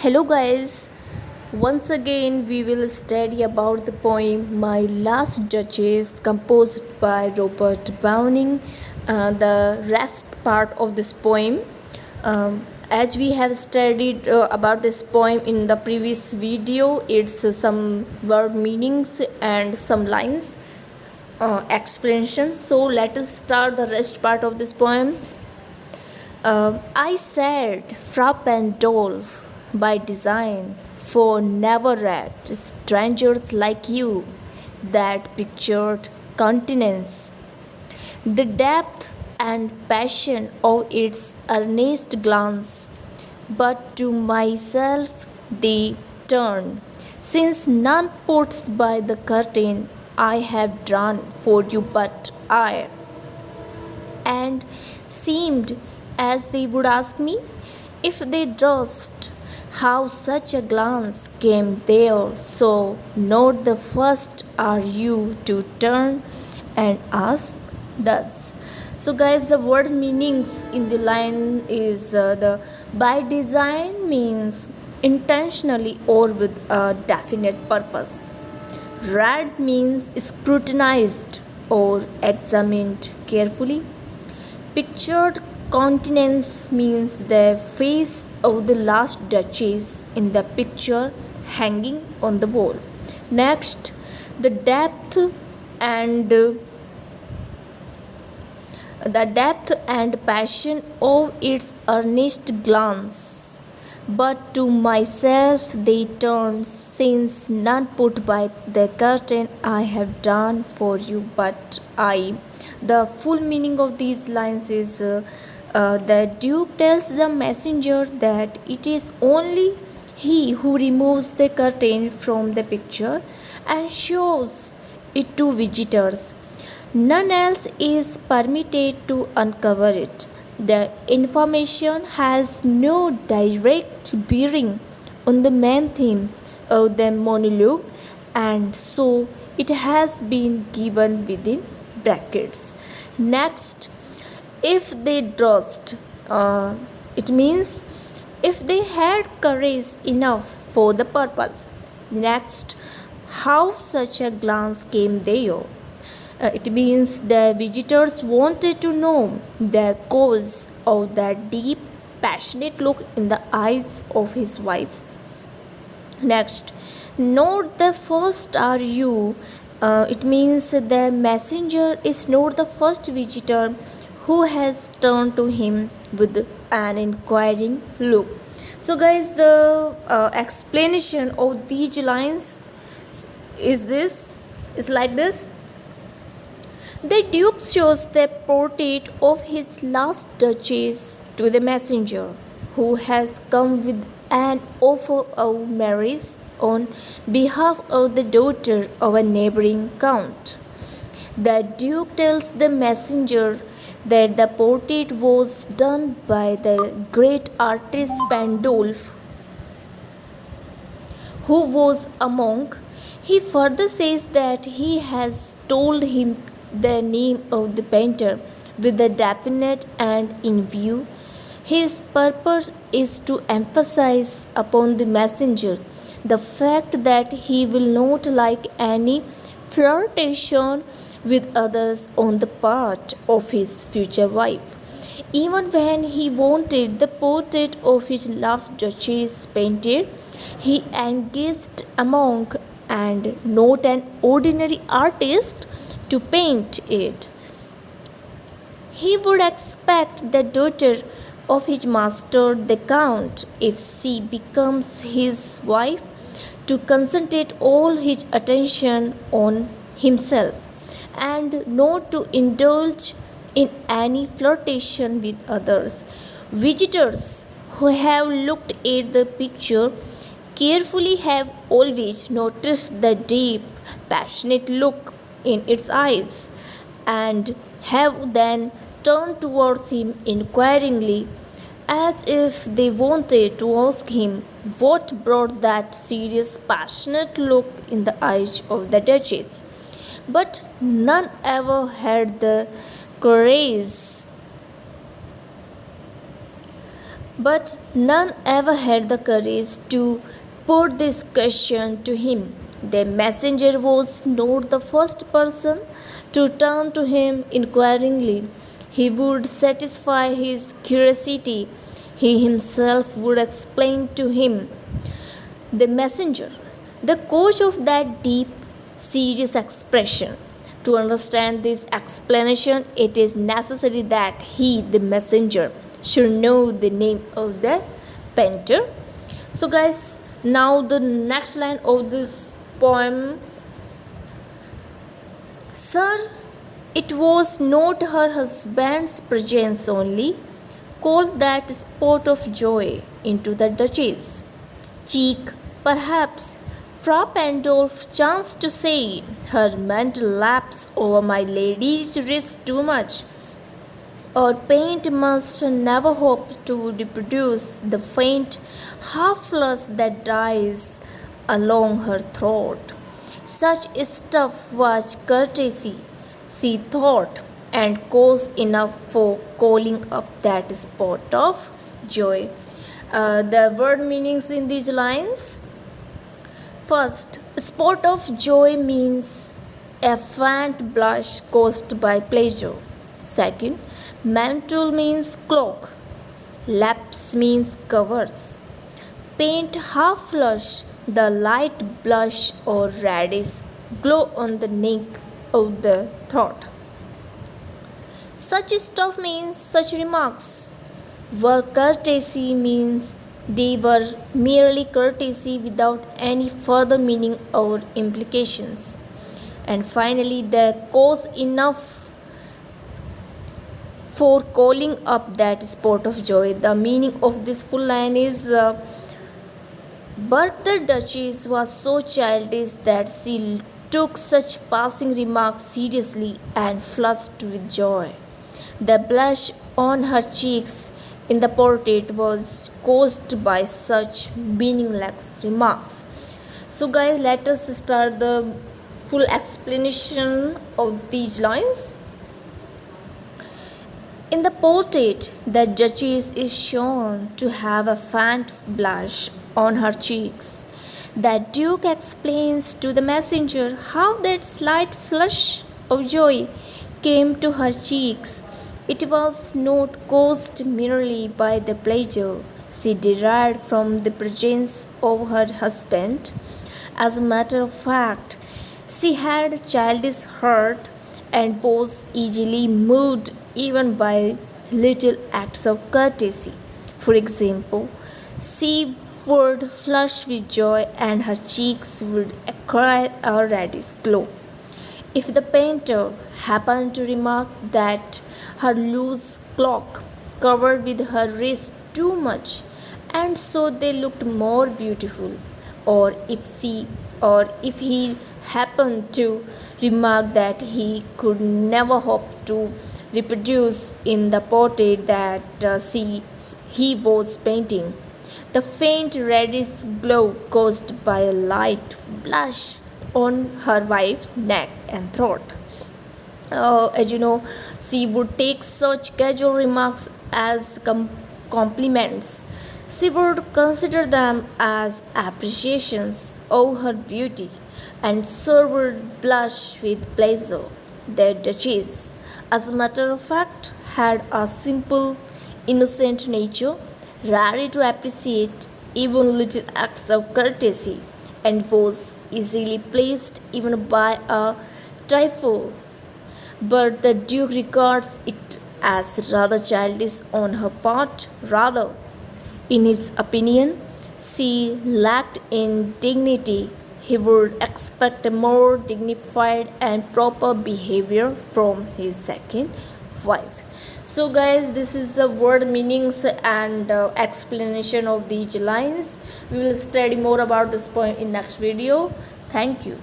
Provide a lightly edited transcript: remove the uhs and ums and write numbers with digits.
Hello, guys. Once again, we will study about the poem My Last Duchess, composed by Robert Browning. The rest part of this poem, as we have studied about this poem in the previous video, it's some word meanings and some lines, explanation. So, let us start the rest part of this poem. I said frappe and dolph by design, for never read strangers like you that pictured continents. The depth and passion of its earnest glance, but to myself they turn, since none puts by the curtain I have drawn for you but I, and seemed as they would ask me if they durst how such a glance came there. So, not the first are you to turn and ask thus. So, guys, the word meanings in the line is the by design means intentionally or with a definite purpose. Read means scrutinized or examined carefully. Pictured countenance means the face of the last duchess in the picture hanging on the wall. Next, the depth and passion of its earnest glance. But to myself they turn, since none put by the curtain I have done for you but I. The full meaning of these lines is the Duke tells the messenger that it is only he who removes the curtain from the picture and shows it to visitors. None else is permitted to uncover it. The information has no direct bearing on the main theme of the monologue, and so it has been given within brackets. Next, if they durst, it means if they had courage enough for the purpose. Next, how such a glance came there. It means the visitors wanted to know the cause of that deep, passionate look in the eyes of his wife. Next, note the first are you. It means the messenger is not the first visitor who has turned to him with an inquiring look. So, guys, the explanation of these lines is like this. The Duke shows the portrait of his last duchess to the messenger, who has come with an offer of marriage on behalf of the daughter of a neighboring count. The Duke tells the messenger that the portrait was done by the great artist Pandolf, who was a monk. He further says that he has told him the name of the painter with a definite end in view. His purpose is to emphasize upon the messenger the fact that he will not like any flirtation with others on the part of his future wife. Even when he wanted the portrait of his last duchess painted, he engaged a monk and not an ordinary artist to paint it. He would expect the daughter of his master, the count, if she becomes his wife, to concentrate all his attention on himself and not to indulge in any flirtation with others. Visitors who have looked at the picture carefully have always noticed the deep, passionate look in its eyes and have then turned towards him inquiringly, as if they wanted to ask him what brought that serious, passionate look in the eyes of the Duchess. But none ever had the courage But none ever had the courage to put this question to him. The messenger was not the first person to turn to him inquiringly. He would satisfy his curiosity. He himself would explain to him. The messenger, the cause of that deep, serious expression. To understand this explanation, it is necessary that he, the messenger, should know the name of the painter. So, guys, now the next line of this poem. Sir, it was not her husband's presence only called that spot of joy into the duchess' cheek. Perhaps Fra Pandolf chanced to say, her mental lapse over my lady's wrist too much, or paint must never hope to reproduce the faint half flush that dies along her throat. Such stuff was courtesy, she thought, and cause enough for calling up that spot of joy. The word meanings in these lines. First, spot of joy means a faint blush caused by pleasure. Second, mantle means cloak. Laps means covers. Paint half flush, the light blush or reddish glow on the neck of the throat. Such stuff means such remarks. Were courtesy means they were merely courtesy without any further meaning or implications. And finally, the cause enough for calling up that spot of joy. The meaning of this full line is but the Duchess was so childish that she took such passing remarks seriously and flushed with joy. The blush on her cheeks in the portrait was caused by such meaningless remarks. So, guys, let us start the full explanation of these lines. In the portrait, the Duchess is shown to have a faint blush on her cheeks. The Duke explains to the messenger how that slight flush of joy came to her cheeks. It was not caused merely by the pleasure she derived from the presence of her husband. As a matter of fact, she had a childish heart and was easily moved even by little acts of courtesy. For example, she would flush with joy and her cheeks would acquire a reddish glow. If the painter happened to remark that her loose cloak covered with her wrist too much and so they looked more beautiful, or if he happened to remark that he could never hope to reproduce in the portrait that he was painting the faint reddish glow caused by a light blush on her wife's neck and throat. As you know, she would take such casual remarks as compliments. She would consider them as appreciations of her beauty, and so would blush with pleasure. The Duchess, as a matter of fact, had a simple, innocent nature, ready to appreciate even little acts of courtesy, and was easily pleased even by a trifle. But the Duke regards it as rather childish on her part. Rather, in his opinion, she lacked in dignity. He would expect a more dignified and proper behavior from his second wife. So, guys, this is the word meanings and explanation of these lines. We will study more about this point in next video. Thank you.